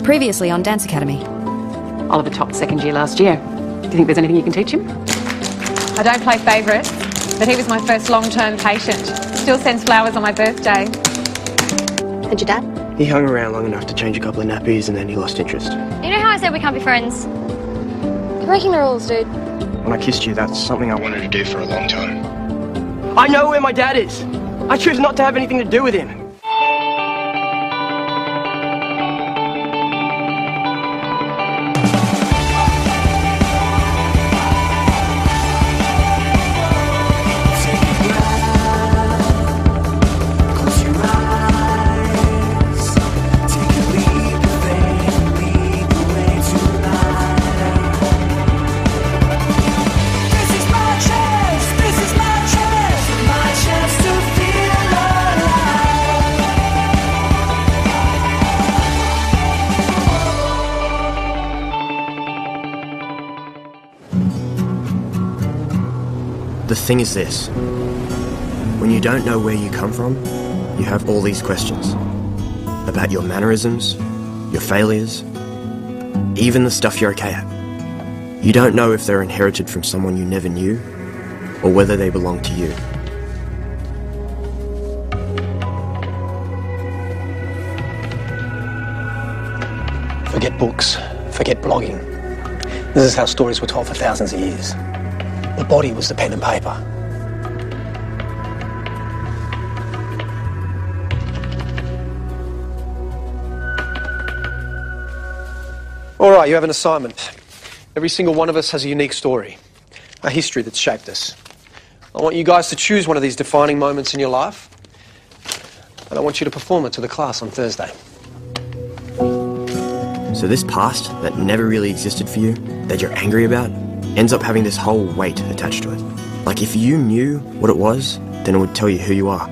Previously on Dance Academy. Oliver topped second year last year. Do you think there's anything you can teach him? I don't play favourites, but he was my first long-term patient. Still sends flowers on my birthday. And your dad? He hung around long enough to change a couple of nappies and then he lost interest. You know how I said we can't be friends? You're breaking the rules, dude. When I kissed you, that's something I wanted to do for a long time. I know where my dad is. I choose not to have anything to do with him. The thing is this. When you don't know where you come from, you have all these questions. About your mannerisms, your failures, even the stuff you're okay at. You don't know if they're inherited from someone you never knew, or whether they belong to you. Forget books, forget blogging. This is how stories were told for thousands of years. The body was the pen and paper. All right, you have an assignment. Every single one of us has a unique story, a history that's shaped us. I want you guys to choose one of these defining moments in your life, and I want you to perform it to the class on Thursday. So this past that never really existed for you, that you're angry about, ends up having this whole weight attached to it. Like if you knew what it was, then it would tell you who you are.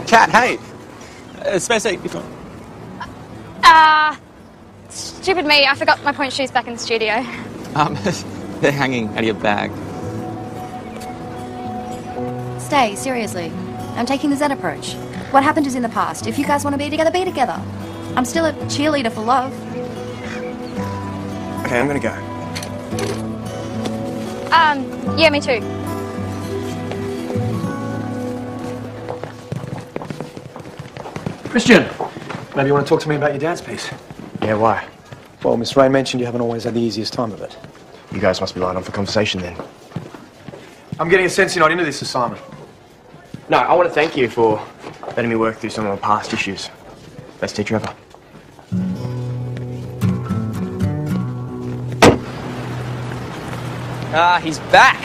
Kat, hey! Space 8, before. Stupid me, I forgot my point shoes back in the studio. They're hanging out of your bag. Stay, seriously. I'm taking the Zen approach. What happened is in the past. If you guys want to be together, be together. I'm still a cheerleader for love. Okay, I'm gonna go. Yeah, me too. Christian, maybe you want to talk to me about your dance piece? Yeah, why? Well, Miss Rain mentioned you haven't always had the easiest time of it. You guys must be lined up for conversation then. I'm getting a sense you're not into this assignment. No, I want to thank you for letting me work through some of my past issues. Best teacher ever. Ah, he's back!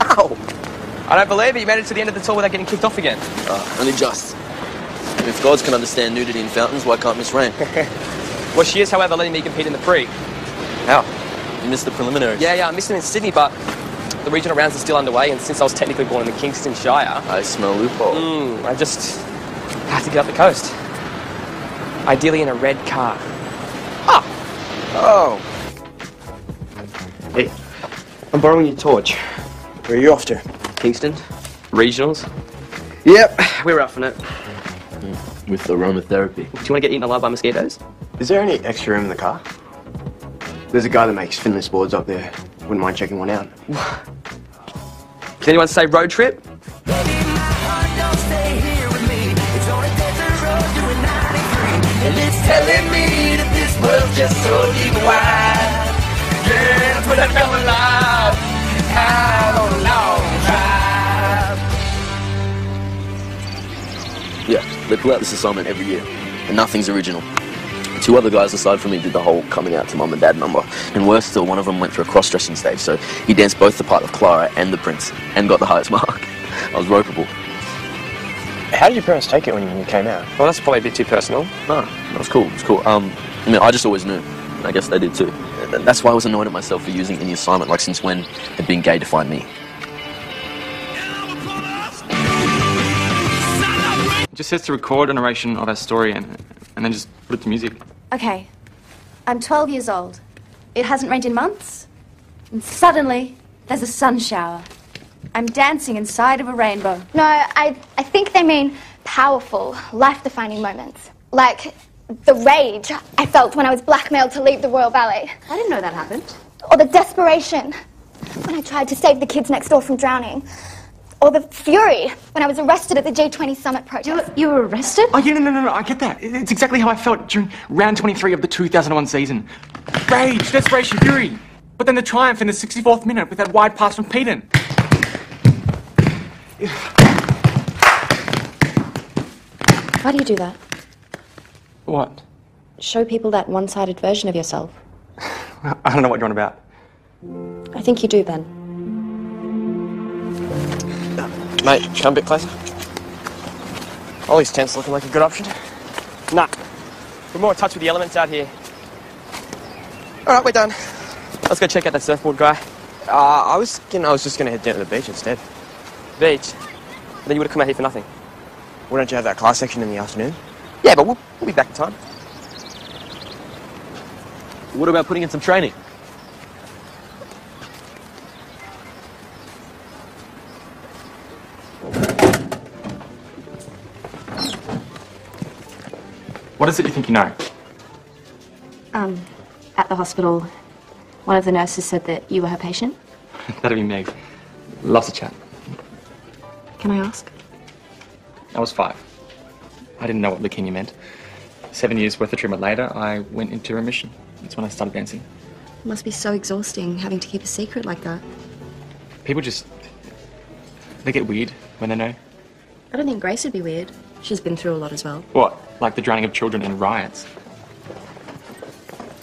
Ow! I don't believe it, you made it to the end of the tour without getting kicked off again. Only just. And if gods can understand nudity in fountains, why can't Miss Rain? Well, she is, however, letting me compete in the pre. How? You missed the preliminaries. Yeah, I missed them in Sydney, but the regional rounds are still underway, and since I was technically born in the Kingston Shire... I smell loophole. I just have to get up the coast. Ideally in a red car. Oh. Hey, I'm borrowing your torch. Where are you off to? Kingston? Regionals? Yep. We're roughing it. With aromatherapy. Do you want to get eaten alive by mosquitoes? Is there any extra room in the car? There's a guy that makes finless boards up there. Wouldn't mind checking one out. Can anyone say road trip? It's telling me that this world's just so deep wide. Yeah, that's when I come alive. Out on a long drive. Yeah, they pull out this assignment every year, and nothing's original. Two other guys aside from me did the whole coming out to mum and dad number, and worse still, one of them went through a cross-dressing stage, so he danced both the part of Clara and the prince, and got the highest mark. I was ropeable. How did your parents take it when you came out? Well, that's probably a bit too personal. No, that was cool, it was cool. I mean, I just always knew. I guess they did too. That's why I was annoyed at myself for using any assignment, like since when had being gay defined me. It just says to record a narration of our story and then just put it to music. Okay. I'm 12 years old. It hasn't rained in months. And suddenly, there's a sun shower. I'm dancing inside of a rainbow. No, I think they mean powerful, life-defining moments. Like the rage I felt when I was blackmailed to leave the Royal Ballet. I didn't know that happened. Or the desperation when I tried to save the kids next door from drowning. Or the fury when I was arrested at the G20 summit protest. You were arrested? Oh, yeah, no, I get that. It's exactly how I felt during round 23 of the 2001 season. Rage, desperation, fury. But then the triumph in the 64th minute with that wide pass from Peden. Why do you do that? What? Show people that one-sided version of yourself. I don't know what you're on about. I think you do, Ben. Mate, come a bit closer. Ollie's tent's looking like a good option. Nah. We're more in touch with the elements out here. Alright, we're done. Let's go check out that surfboard guy. I was just gonna head down to the beach instead. Beach. Then you would have come out here for nothing. Why don't you have that class section in the afternoon? Yeah, but we'll be back in time. What about putting in some training? What is it you think you know? At the hospital, one of the nurses said that you were her patient. That'd be Meg. Loves to chat. Can I ask? I was 5. I didn't know what leukemia meant. 7 years worth of treatment later, I went into remission. That's when I started dancing. It must be so exhausting having to keep a secret like that. People they get weird when they know. I don't think Grace would be weird. She's been through a lot as well. What? Like the drowning of children in riots?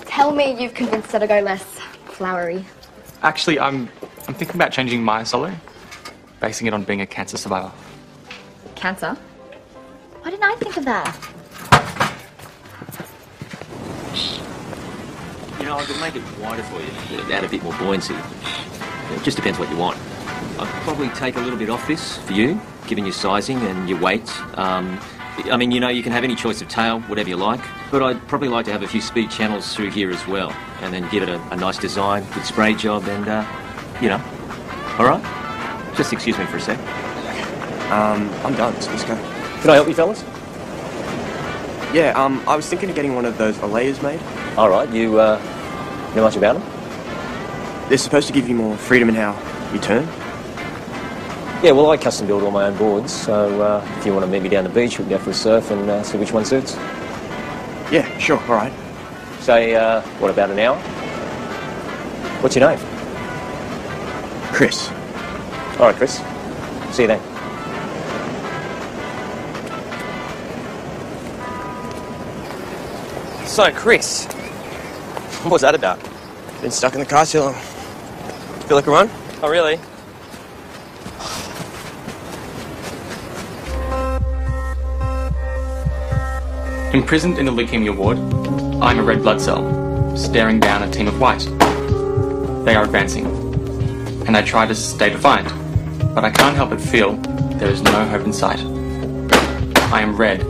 Tell me you've convinced her to go less flowery. Actually, I'm thinking about changing my solo, basing it on being a cancer survivor. Cancer? Why didn't I think of that? You know, I could make it wider for you, add a bit more buoyancy. It just depends what you want. I'd probably take a little bit off this for you, given your sizing and your weight. I mean, you know, you can have any choice of tail, whatever you like, but I'd probably like to have a few speed channels through here as well, and then give it a nice design, good spray job, and, you know. All right? Just excuse me for a sec. I'm done, so let's go. Can I help you, fellas? Yeah, I was thinking of getting one of those Alayas made. All right, you know much about them? They're supposed to give you more freedom in how you turn. Yeah, well, I custom build all my own boards, so if you want to meet me down the beach, we can go for a surf and see which one suits. Yeah, sure, all right. Say, what, about an hour? What's your name? Chris. All right, Chris. See you then. So, Chris, what was that about? Been stuck in the car too long. Feel like a run? Oh, really? Imprisoned in the leukemia ward, I'm a red blood cell, staring down a team of white. They are advancing, and I try to stay defiant, but I can't help but feel there is no hope in sight. I am red,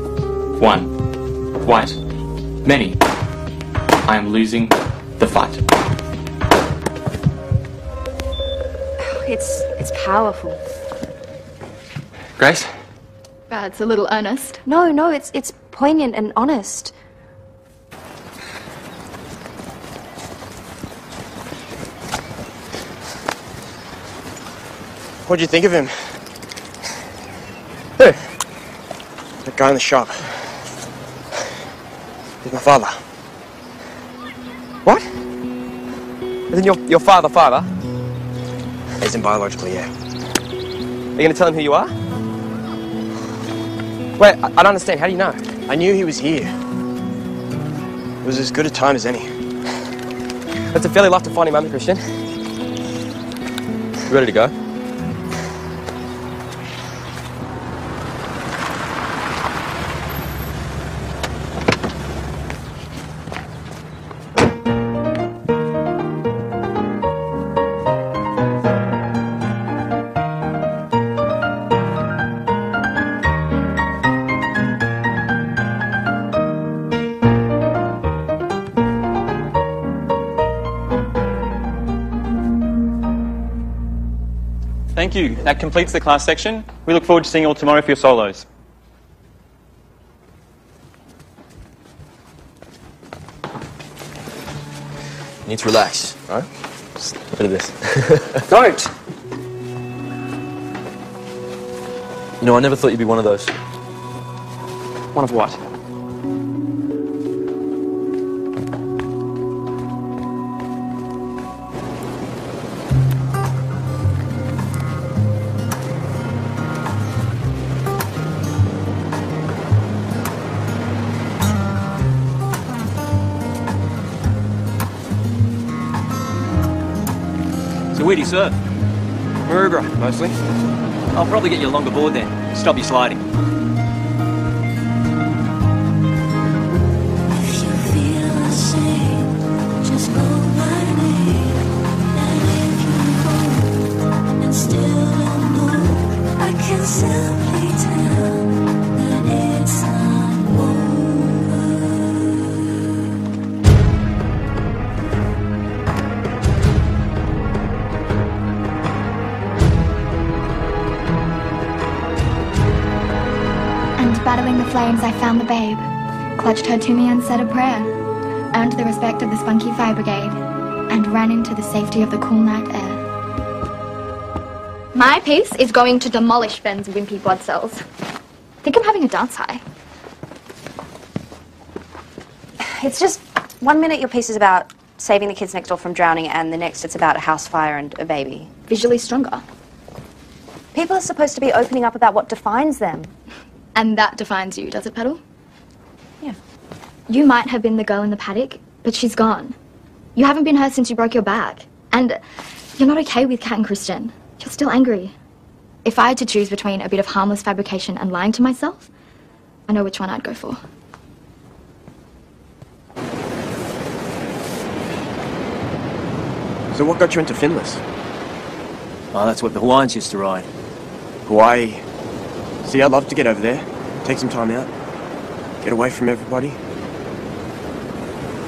one, white, many. I am losing the fight. It's powerful. Grace? It's a little earnest. No, it's poignant and honest. What'd you think of him? Who? That guy in the shop. He's my father. What? And then your father? Isn't biologically, yeah. Are you going to tell him who you are? Wait, I don't understand. How do you know? I knew he was here. It was as good a time as any. That's a fairly life-defining moment, Christian. You ready to go? Thank you. That completes the class section. We look forward to seeing you all tomorrow for your solos. You need to relax, right? Just a bit of this. Don't! You know, I never thought you'd be one of those. One of what? So where do you surf? Maroubra, mostly. I'll probably get you a longer board then. Stop you sliding. Battling the flames, I found the babe, clutched her to me and said a prayer, earned the respect of the spunky fire brigade, and ran into the safety of the cool night air. My piece is going to demolish Ben's wimpy blood cells. Think I'm having a dance high. It's just 1 minute your piece is about saving the kids next door from drowning, and the next it's about a house fire and a baby. Visually stronger. People are supposed to be opening up about what defines them. And that defines you, does it, Petal? Yeah. You might have been the girl in the paddock, but she's gone. You haven't been her since you broke your back. And you're not okay with Kat and Kristen. You're still angry. If I had to choose between a bit of harmless fabrication and lying to myself, I know which one I'd go for. So what got you into finless? Oh, that's what the Hawaiians used to ride. Hawaii. See, I'd love to get over there, take some time out, get away from everybody.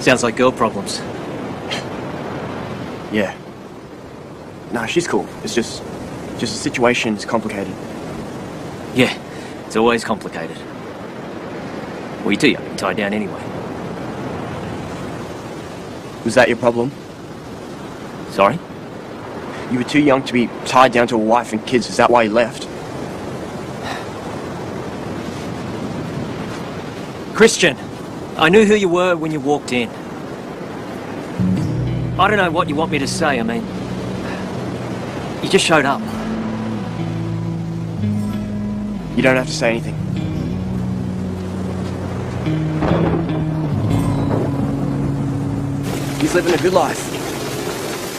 Sounds like girl problems. Yeah. Nah, she's cool. It's just the situation is complicated. Yeah, it's always complicated. Well, you're too young to be tied down anyway. Was that your problem? Sorry? You were too young to be tied down to a wife and kids. Is that why you left? Christian, I knew who you were when you walked in. I don't know what you want me to say, I mean... You just showed up. You don't have to say anything. He's living a good life.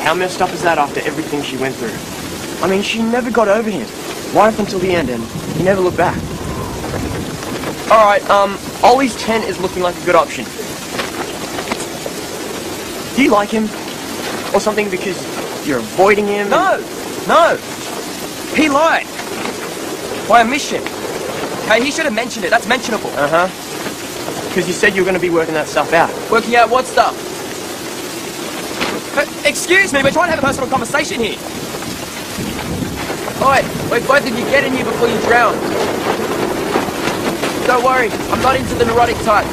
How messed up is that after everything she went through? I mean, she never got over him. Right up until the end, and he never looked back. Alright, Ollie's 10 is looking like a good option. Do you like him? Or something because you're avoiding him? No! No! He lied! By omission. Okay, he should have mentioned it. That's mentionable. Uh-huh. Because you said you were going to be working that stuff out. Working out what stuff? Excuse me, we're trying to have a personal conversation here. Alright, wait, both of you get in here before you drown. Don't worry, I'm not into the neurotic type.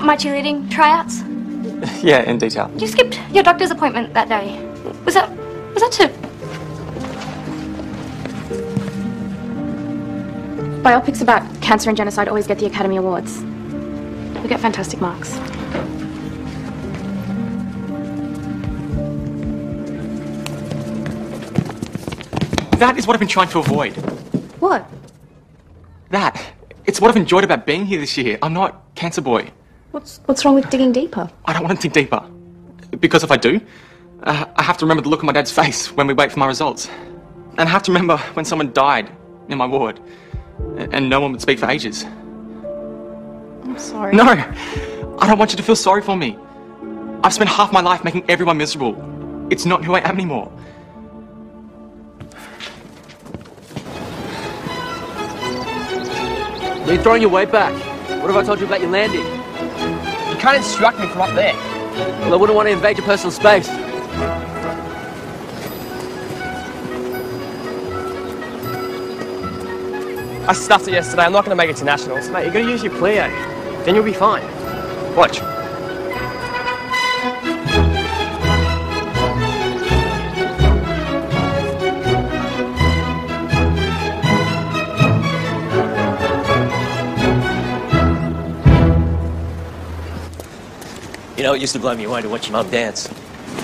My cheerleading tryouts? Yeah, in detail. You skipped your doctor's appointment that day. Was that to... Biopics about cancer and genocide always get the Academy Awards. We get fantastic marks. That is what I've been trying to avoid. What? That. It's what I've enjoyed about being here this year. I'm not Cancer Boy. What's wrong with digging deeper? I don't want to dig deeper. Because if I do, I have to remember the look on my dad's face when we wait for my results. And I have to remember when someone died in my ward and no one would speak for ages. I'm sorry. No! I don't want you to feel sorry for me. I've spent half my life making everyone miserable. It's not who I am anymore. You're throwing your weight back. What have I told you about your landing? You can't instruct me from up there. Well, I wouldn't want to invade your personal space. I stuffed it yesterday. I'm not going to make it to nationals. Mate, you've got to use your plie. Then you'll be fine. Watch. You know, it used to blow me away to watch your mum dance.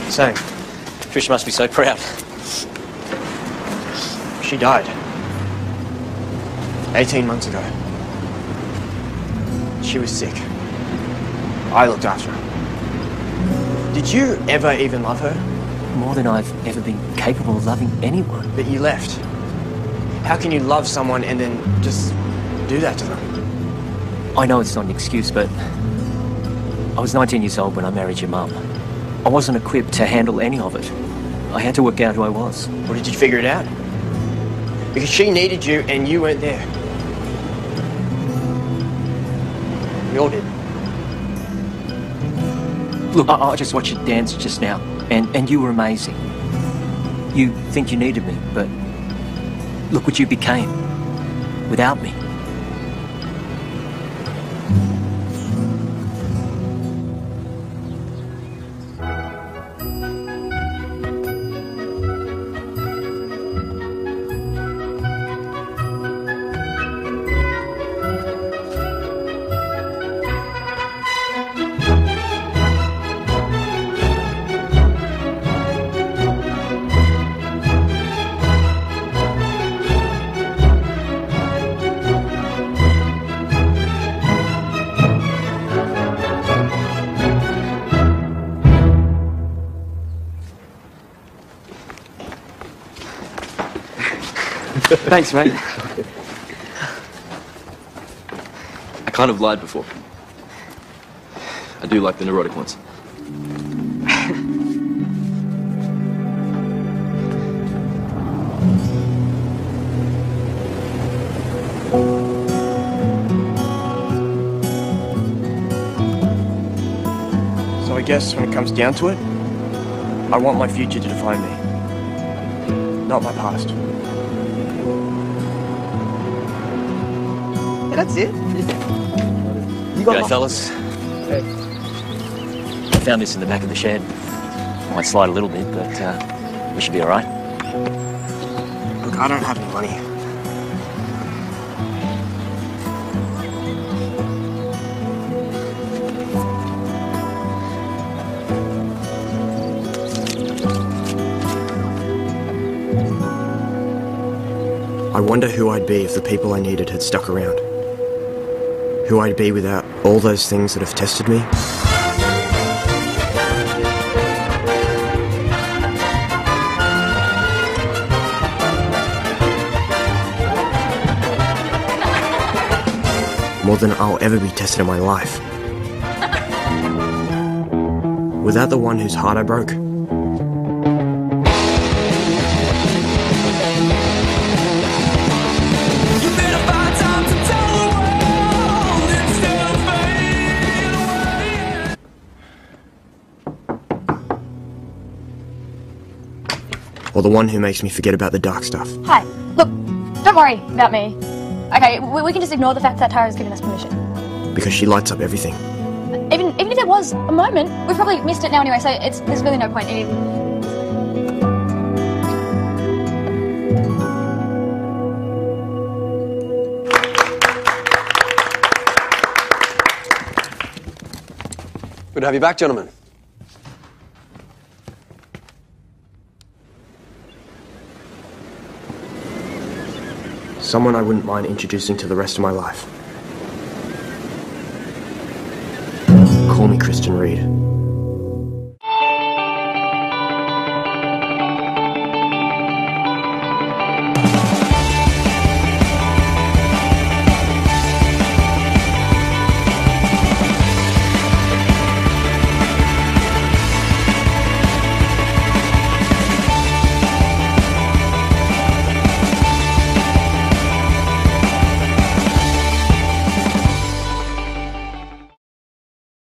Same. Trish must be so proud. She died. 18 months ago. She was sick. I looked after her. Did you ever even love her? More than I've ever been capable of loving anyone. But you left. How can you love someone and then just do that to them? I know it's not an excuse, but I was 19 years old when I married your mum. I wasn't equipped to handle any of it. I had to work out who I was. Or did you figure it out? Because she needed you and you weren't there. We all did. Look, I just watched you dance just now, and you were amazing. You think you needed me, but look what you became without me. Thanks, mate. I kind of lied before. I do like the neurotic ones. So I guess when it comes down to it, I want my future to define me, not my past. That's it. You got fellas. Hey. I found this in the back of the shed. Might slide a little bit, but we should be all right. Look, I don't have any money. I wonder who I'd be if the people I needed had stuck around. Who I'd be without all those things that have tested me. More than I'll ever be tested in my life. Without the one whose heart I broke. Or the one who makes me forget about the dark stuff. Hi. Look, don't worry about me. Okay, we can just ignore the fact that Tara's given us permission. Because she lights up everything. Even if there was a moment, we've probably missed it now anyway, so there's really no point in... Good to have you back, gentlemen. Someone I wouldn't mind introducing to the rest of my life. me Christian Reed.